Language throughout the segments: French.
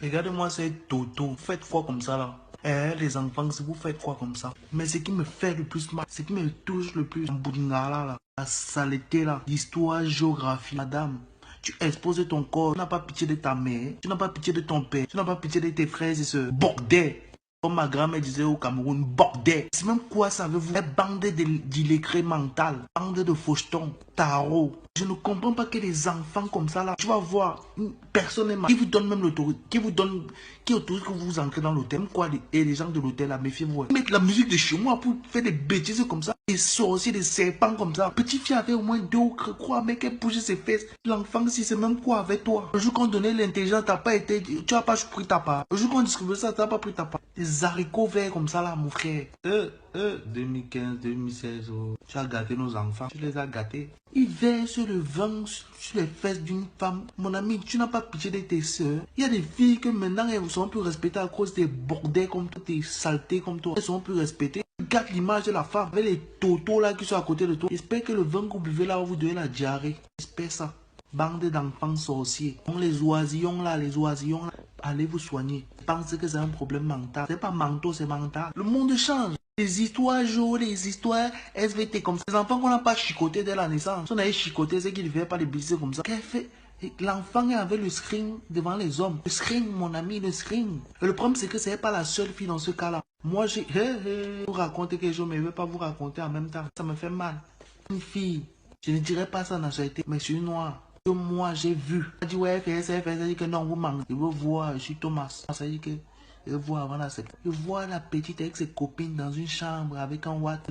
Regardez-moi ces Toto, faites quoi comme ça là? Les enfants, si vous faites quoi comme ça? Mais ce qui me fait le plus mal, ce qui me touche le plus, là, la saleté là, l'histoire, géographie, madame. Tu exposes ton corps, tu n'as pas pitié de ta mère, tu n'as pas pitié de ton père, tu n'as pas pitié de tes frères et sœurs. Bordel! Comme ma grand-mère disait au Cameroun, bordel! C'est même quoi savez-vous? Les bandes d'illégrés mental, bandes de fauchetons, tarot. Je ne comprends pas que les enfants comme ça là, tu vas voir une personne qui vous donne même l'autorité, qui autorise que vous entrez dans l'hôtel. Quoi, et les gens de l'hôtel là, méfiez-vous. Ils mettent la musique de chez moi pour faire des bêtises comme ça, des sorciers, des serpents comme ça. Petit fille avait au moins 2 ou 3 mais qu'elle bouge ses fesses. L'enfant, si c'est même quoi avec toi. Le jour qu'on donnait l'intelligence, t'as pas été, tu n'as pas pris ta part. Le jour qu'on distribuait ça, t'as pas pris ta part. Des haricots verts comme ça là, mon frère. 2015, 2016, tu as gâté nos enfants, tu les as gâtés. Ils versent le vin sur les fesses d'une femme. Mon ami, tu n'as pas pitié de tes soeurs. Il y a des filles que maintenant elles sont plus respectées à cause des bordels comme toi, des saletés comme toi. Elles sont plus respectées. Regarde l'image de la femme avec les totos là qui sont à côté de toi. J'espère que le vin que vous buvez là va vous donner la diarrhée. J'espère ça. Bande d'enfants sorciers. Les oisillons là, allez vous soigner. Pensez que c'est un problème mental. C'est pas mental, c'est mental. Le monde change. Les histoires Jo, les histoires SVT comme ça. Les enfants qu'on n'a pas chicoté dès la naissance. Si on avait chicoté, c'est qu'ils ne faisaient pas des bêtises comme ça. Qu'elle fait? L'enfant avait le screen devant les hommes. Le screen, mon ami, le screen. Et le problème, c'est que c'est pas la seule fille dans ce cas-là. Moi, j'ai... vous racontez quelque chose, mais je ne veux pas vous raconter en même temps. Ça me fait mal. Une fille, je ne dirais pas sa nationalité, mais je suis noir. Que moi, j'ai vu. Elle dit, ouais, ça dit que non, vous manquez. Je veux voir, je suis Thomas. Ça dit que... Je vois avant la secte. Je vois la petite avec ses copines dans une chambre avec un watt,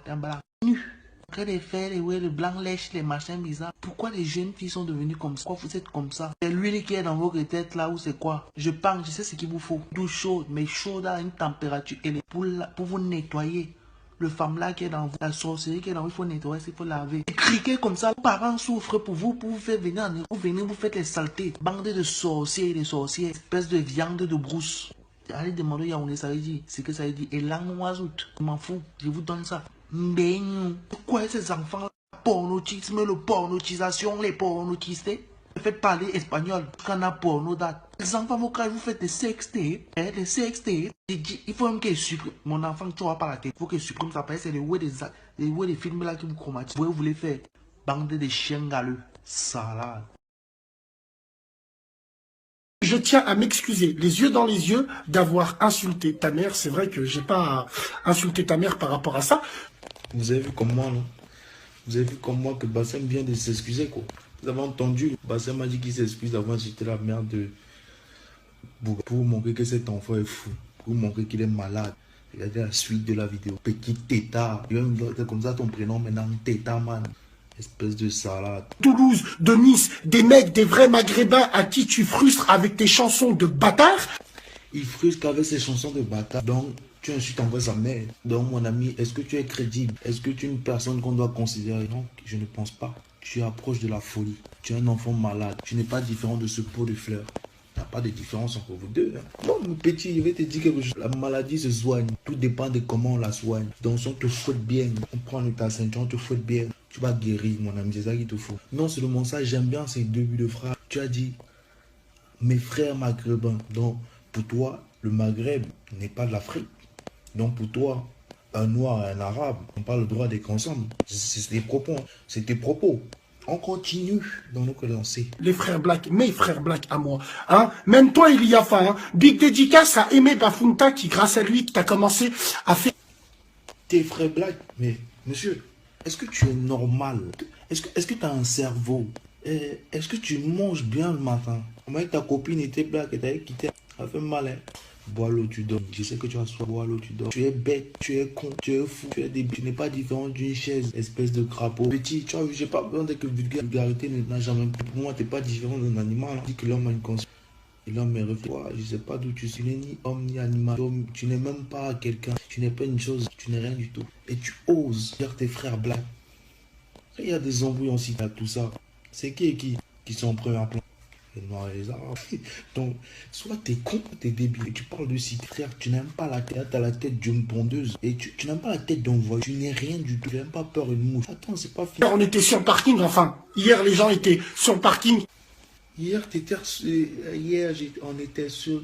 un blanc. Nu. Après les faire, le blanc lèche, les machins bizarres. Pourquoi les jeunes filles sont devenues comme ça? Pourquoi vous êtes comme ça? C'est l'huile qui est dans votre tête là ou c'est quoi? Je pense, je sais ce qu'il vous faut. D'où chaude, mais chaude à une température élevée pour vous nettoyer. Le femme là qui est dans vous, la sorcellerie qui est dans vous, il faut nettoyer, il faut laver. Et criquer comme ça, les parents souffrent pour vous faire venir en Europe. Vous venez, vous faites les saletés. Bande de sorciers et de sorcières. Espèce de viande de brousse. Allez demander Yaoundé, ça veut dire, c'est que ça veut dire, et langue oiseau, je m'en fous, je vous donne ça. Mais pourquoi ces enfants, le pornotisme, le pornotisation, les pornotistes, faites parler espagnol, quand on a porno date. Les enfants, vous faites des sextés, des sextés, il faut même qu'ils suppriment. Mon enfant, tu vois pas la tête, il faut qu'ils suppriment ça, parce que c'est les ouais des films là qui vous chromatisent. Vous voulez faire, bande de chiens galeux, salade. Je tiens à m'excuser, les yeux dans les yeux, d'avoir insulté ta mère. C'est vrai que j'ai pas insulté ta mère par rapport à ça. Vous avez vu comme moi, non? Vous avez vu comme moi que Bassem vient de s'excuser, quoi. Vous avez entendu, Bassem m'a dit qu'il s'excuse d'avoir insulté la mère de Bouga pour montrer que cet enfant est fou, pour montrer qu'il est malade. Regardez la suite de la vidéo. Petit tétard. C'est comme ça ton prénom maintenant, tétard, man. Espèce de salade. Toulouse, de Nice, des mecs, des vrais maghrébins à qui tu frustres avec tes chansons de bâtard. Il frustre qu'avec ses chansons de bâtard. Donc, tu insultes envers sa mère. Donc, mon ami, est-ce que tu es crédible? Est-ce que tu es une personne qu'on doit considérer? Non, je ne pense pas. Tu approches de la folie. Tu es un enfant malade. Tu n'es pas différent de ce pot de fleurs. Il n'y a pas de différence entre vous deux. Hein. Non, mon petit, je vais te dire quelque chose. La maladie se soigne. Tout dépend de comment on la soigne. Donc, si on te fouette bien, on prend ta ceinture, on te fouette bien. Tu vas guérir, mon ami, c'est ça qu'il te faut. Non seulement ça, j'aime bien ces débuts de phrases. Tu as dit, mes frères maghrébins. Donc, pour toi, le Maghreb n'est pas de l'Afrique. Donc, pour toi, un noir et un arabe n'ont pas le droit d'être ensemble. C'est tes propos. C'est tes propos. On continue dans nos lancées. Les frères Black, mes frères Black à moi. Hein? Même toi, il y a faim. Hein? Big dédicace à Aimé Bafunta qui, grâce à lui, t'as commencé à faire... Tes frères Black, mais monsieur... Est-ce que tu es normal? Est-ce que tu as un cerveau? Est-ce que tu manges bien le matin? Comment ta copine était black et t'avais quitté? Ça fait mal, hein? Bois l'eau, tu dors. Je sais que tu as soif. Bois l'eau, tu dors. Tu es bête, tu es con, tu es fou, tu es débile. Tu n'es pas différent d'une chaise, espèce de crapaud. Petit, tu vois, j'ai pas besoin de que vulgarité n'a jamais... Pour moi, tu n'es pas différent d'un animal. On dit que l'homme a une conscience. Et l'homme est refait. Je ne sais pas d'où tu suis, ni homme ni animal. Tu n'es même pas quelqu'un. Tu n'es pas une chose. Tu n'es rien du tout. Et tu oses dire tes frères Black. Il y a des embrouilles aussi à tout ça. C'est qui sont en premier plan? Les noirs et les arabes. Donc, soit t'es con, t'es débile. Et tu parles de cité. Frère, tu n'aimes pas la tête. T'as la tête d'une pondeuse. Et tu n'aimes pas la tête d'un voyou. Tu n'es rien du tout. Tu n'aimes pas peur une mouche. Attends, c'est pas fini. On était sur le parking, enfin. Hier, les gens étaient sur le parking. Hier, on était sur...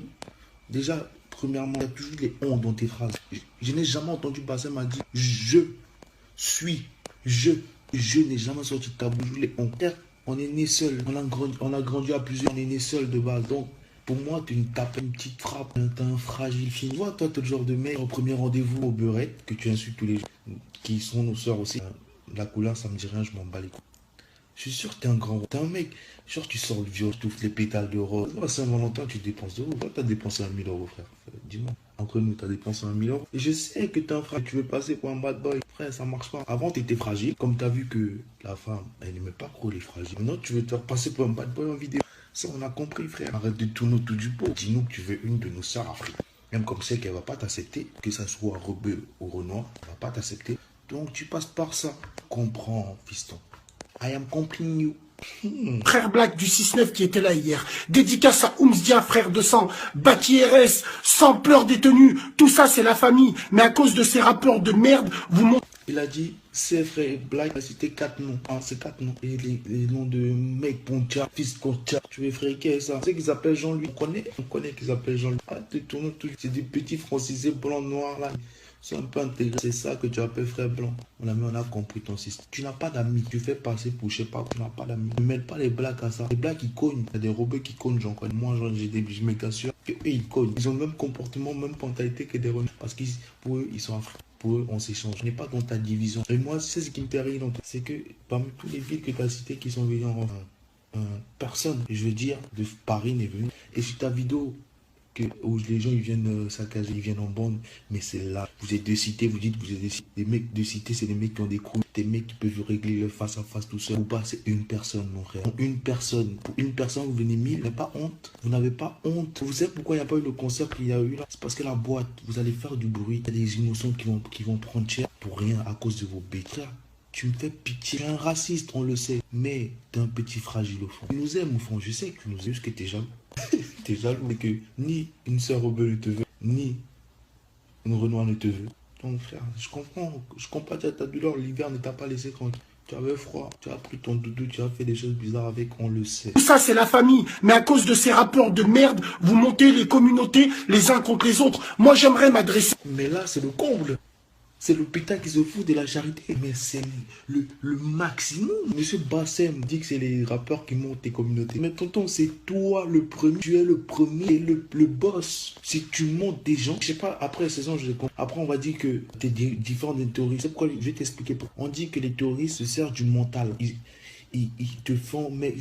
Déjà, premièrement, il y a toujours les on dans tes phrases. Je n'ai jamais entendu Bassem m'a dit je suis, je n'ai jamais sorti de ta bouche les on. On est né seul, on a grandi à plusieurs, on est né seul de base. Donc, pour moi, tu une tapes, une petite frappe, t'es un fragile fille. Tu vois, toi, t'es le genre de mec, au premier rendez-vous au beurre, que tu insultes tous les gens, qui sont nos soeurs aussi. La couleur, ça me dit rien, je m'en bats les couilles. Je suis sûr que t'es un grand... T'es un mec, genre tu sors le viol, tu touffes les pétales de rose. À Saint-Valentin, tu dépenses de euros. Toi, t'as dépensé 1 000 €, frère. Dis-moi. Entre nous, t'as dépensé 1 000 €. Et je sais que t'es un frère, tu veux passer pour un bad boy. Frère, ça marche pas. Avant, t'étais fragile. Comme t'as vu que la femme, elle n'aimait pas trop les fragiles. Maintenant, tu veux te faire passer pour un bad boy en vidéo. Ça, on a compris, frère. Arrête de tourner autour du pot. Dis-nous que tu veux une de nos sœurs africaines. Même comme c'est qu'elle va pas t'accepter, que ça soit rebeu ou Renoir, elle va pas t'accepter. Donc, tu passes par ça. Comprends, fiston. I am comping you. Frère Black du 6-9 qui était là hier. Dédicace à Oumsdia, frère de sang. Baki RS, sans pleurs détenus. Tout ça, c'est la famille. Mais à cause de ces rappeurs de merde, vous montrez... Il a dit, c'est frère Black, il a cité 4 noms. Ah, c'est 4 noms. Et les noms de mec Poncha, fils Poncha. Tu veux frère, qu'est-ce que ça? C'est qu'ils s'appellent Jean-Louis. On connaît qu'ils s'appellent Jean-Louis. Ah, tu tournes tout. C'est des petits francisés blancs, noirs là. C'est un peu intégré. C'est ça que tu appelles frère blanc. On a compris ton système. Tu n'as pas d'amis. Tu fais passer pour je sais pas. Tu n'as pas d'amis. Ne mêle pas les blagues à ça. Les blagues qui cognent. Il y a des robots qui cognent, j'en connais. Moi, je me t'assure qu'eux, ils cognent. Ils ont le même comportement, même mentalité que des renards. Parce que pour eux, ils sont africains. Pour eux, on s'échange. Je n'ai pas dans ta division. Et moi, c'est ce qui me fait rire. C'est que parmi tous les villes que tu as citées qui sont venues en personne, je veux dire, de Paris n'est venu. Et sur ta vidéo, où les gens ils viennent saccager, ils viennent en bande, mais c'est là, vous êtes de cité, vous dites vous êtes des mecs de cité, c'est des mecs qui ont des coups, des mecs qui peuvent régler le face à face tout seul, ou pas, c'est une personne mon frère, une personne, pour une personne vous venez 1000, vous n'avez pas honte, vous n'avez pas honte, vous savez pourquoi il n'y a pas eu le concert qu'il y a eu là, c'est parce que la boîte, vous allez faire du bruit, il y a des innocents qui vont prendre cher pour rien à cause de vos bêtises. Tu me fais pitié, tu es un raciste, on le sait, mais t'es un petit fragile au fond. Tu nous aimes au fond, je sais que tu nous aimes, juste que t'es jaloux. T'es jaloux, mais que ni une sœur rebelle ne te veut, ni une Renoir ne te veut. Donc frère, je comprends ta douleur, l'hiver ne t'a pas laissé tranquille. Tu avais froid, tu as pris ton doudou, tu as fait des choses bizarres avec, on le sait. Tout ça, c'est la famille. Mais à cause de ces rappeurs de merde, vous montez les communautés les uns contre les autres. Moi, j'aimerais m'adresser... Mais là, c'est le comble. C'est l'hôpital qui se fout de la charité. Mais c'est le maximum. Monsieur Bassem dit que c'est les rappeurs qui montent tes communautés. Mais tonton, c'est toi le premier. Tu es le premier, le boss. Si tu montes des gens, je sais pas, après la saison, après on va dire que tu es différent des terroristes. C'est pourquoi je vais t'expliquer. On dit que les terroristes se servent du mental. Ils te formatent,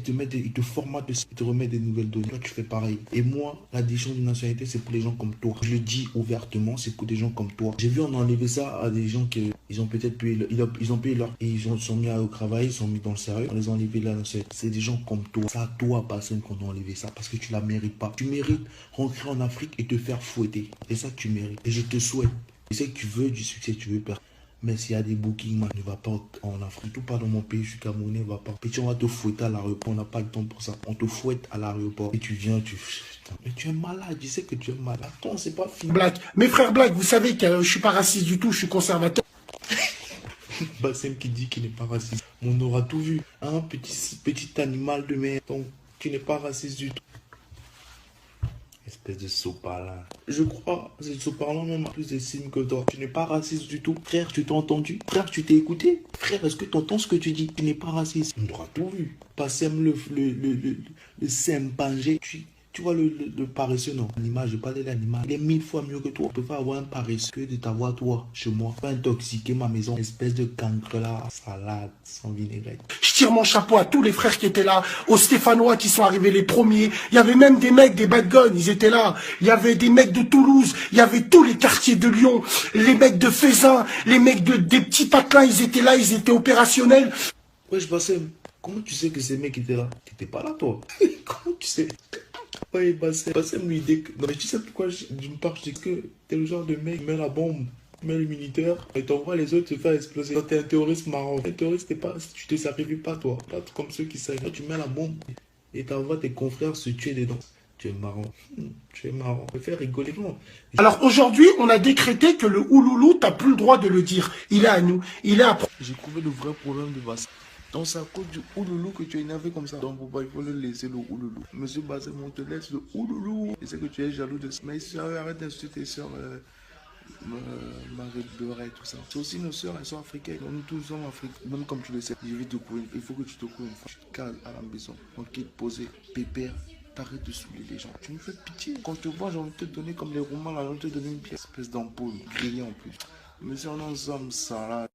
ils te remettent des nouvelles données. Toi, tu fais pareil. Et moi, la décision de nationalité, c'est pour les gens comme toi. Je le dis ouvertement, c'est pour des gens comme toi. J'ai vu, on a enlevé ça à des gens qui ils ont peut-être payé, ils ont payé leur... Et ils sont mis au travail, ils sont mis dans le sérieux. On les a enlevés là. C'est des gens comme toi. C'est à toi, personne, qu'on a enlevé ça. Parce que tu la mérites pas. Tu mérites rentrer en Afrique et te faire fouetter. C'est ça que tu mérites. Et je te souhaite. Je sais que tu veux du succès, tu veux perdre. Mais s'il y a des bookings, man, ne va pas en Afrique, tout pas dans mon pays, je suis Camerounais, va pas. Petit, on va te fouetter à l'aéroport, on n'a pas le temps pour ça. On te fouette à l'aéroport et tu viens, mais tu es malade, je sais que tu es malade. Attends, c'est pas fini. Black. Mes frères Black, vous savez que je suis pas raciste du tout, je suis conservateur. Bassem qui dit qu'il n'est pas raciste. On aura tout vu. Un petit animal de mer. Donc, tu n'es pas raciste du tout. Espèce de sopalin. Je crois, ce sopalin même a plus d'estime que toi. Tu n'es pas raciste du tout. Frère, tu t'es entendu? Frère, tu t'es écouté? Frère, est-ce que tu entends ce que tu dis? Tu n'es pas raciste. On aura tout vu. Pas Sem le Sempangé. Tu vois le paresseux, non? L'animal, je parlais de l'animal. Il est 1000 fois mieux que toi. On peut pas avoir un paresseux que de t'avoir toi, chez moi. Pas intoxiquer ma maison. Espèce de cancre là. Salade, sans vinaigrette. Je tire mon chapeau à tous les frères qui étaient là, aux Stéphanois qui sont arrivés les premiers. Il y avait même des mecs, des bad guns, ils étaient là. Il y avait des mecs de Toulouse, il y avait tous les quartiers de Lyon, les mecs de Fézin, les mecs des petits patelins, ils étaient là, ils étaient opérationnels. Wesh Bassem, comment tu sais que ces mecs étaient là? T'étais pas là toi. Comment tu sais? Ouais, Bassem lui dit que... Non mais tu sais pourquoi d'une part je dis que t'es le genre de mec qui met la bombe, met le militaire et t'envoies les autres se faire exploser. Quand t'es un terroriste marrant, un terroriste tu te sacrifies pas toi. Pas comme ceux qui savent. Toi tu mets la bombe et t'envoies tes confrères se tuer dedans. Tu es marrant. Tu es marrant. Je fais rigoler. Non. Alors aujourd'hui, on a décrété que le ouloulou, t'as plus le droit de le dire. Il est à nous. Il est à... J'ai trouvé le vrai problème de Bassem. Donc c'est à cause du ouloulou que tu es énervé comme ça. Donc il faut le laisser le ouloulou. Monsieur Bassem, on te laisse le ouloulou. Je sais que tu es jaloux de ça. Mais arrête d'insulter tes soeurs. Marie Beurre et tout ça. C'est aussi nos soeurs, elles sont africaines. Nous tous sommes africains. Même comme tu le sais, je vais te courir. Il faut que tu te cours une fois. Tu te cales à la maison. On quitte poser. Pépère. T'arrêtes de saouler les gens. Tu me fais pitié. Quand je te vois, j'ai envie de te donner comme les romans là. J'ai envie de te donner une pièce. Espèce d'ampoule. Grillée en plus. Mais si on est ensemble, ça là.